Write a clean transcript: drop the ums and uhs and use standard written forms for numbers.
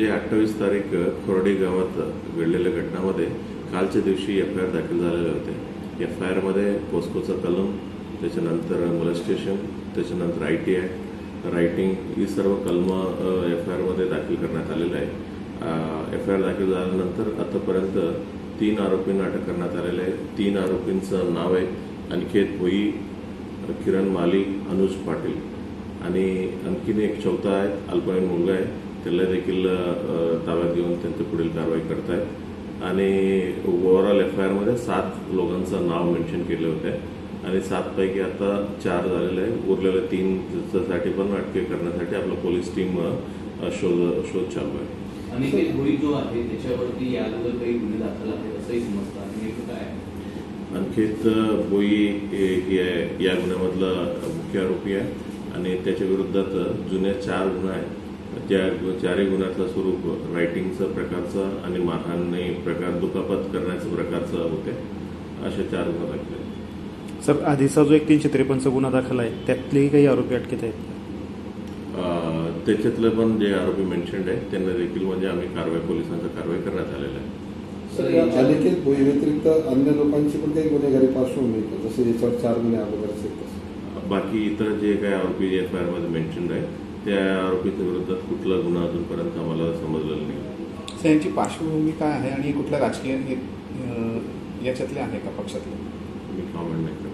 जे 28 तारीख खोर्डी गावात घडलेल्या घटनामध्ये कालच्या दिवशी FIR दाखल झालेले होते. FIR मध्ये पोस्कोचा कलम, त्याच्यानंतर मोलेस्टेशन, त्याच्यानंतर ITI रायटिंग ही सर्व कलमं FIR मध्ये दाखल करण्यात आलेलं आहे. FIR दाखल झाल्यानंतर आतापर्यंत 3 आरोपींना अटक करण्यात आलेलं आहे. 3 आरोपींचं नाव आहे अनिकेत भोई, किरण माली, अनुज पाटील आणि आणखीन एक चौथा आहे अल्पवयीन मुलगा आहे. त्याला देखील ताब्यात घेऊन त्यांची पुढील कारवाई करतायत आणि ओव्हरऑल FIR मध्ये 7 लोकांचं नाव मेन्शन केले होते आणि 7 पैकी आता 4 झालेले आहे. उरलेल्या 3 साठी पण अटके करण्यासाठी आपलं पोलीस टीम शोध चालू आहे. अनिकेत भोई जो आहे त्याच्यावरती याअगोदर काही गुन्हे दाखल आहेत असंही समजतं आणि नेमकं काय आहे? अनिकेत भोई या गुन्ह्यामधला मुख्य आरोपी आहे आणि त्याच्या विरोधात जुने 4 गुन्हे आहेत. त्या 4ही गुन्ह्यातलं स्वरूप रायटिंगचं प्रकारचं आणि मारहाणी प्रकार, दुखापत करण्याचं प्रकारचं होते. असे 4 गुन्हे दाखल आहेत. सर, आधीचा जो एक 353 गुन्हा दाखल आहे त्यातलेही काही आरोपी अटकेत आहेत? त्याच्यातले पण जे आरोपी मेन्शन्ड आहेत त्यांना देखील म्हणजे आम्ही पोलिसांचा कारवाई करण्यात आलेला आहे. सर, या अनिकेत भोई व्यतिरिक्त अन्य लोकांची पण काही गुन्हेगारी पार्श्वभूमी आहे, जसे याच्यावर 4 गुन्हे अगोदरचे? बाकी इतर जे काही आरोपी FIR मध्ये मेन्शन्ड आहे त्या आरोपीच्या विरोधात कुठला गुन्हा अजूनपर्यंत आम्हाला समजलेला नाही. यांची पार्श्वभूमी काय आहे आणि कुठल्या राजकीय याच्यातले आहे का पक्षातले? मी कॉमेंट नाही करत.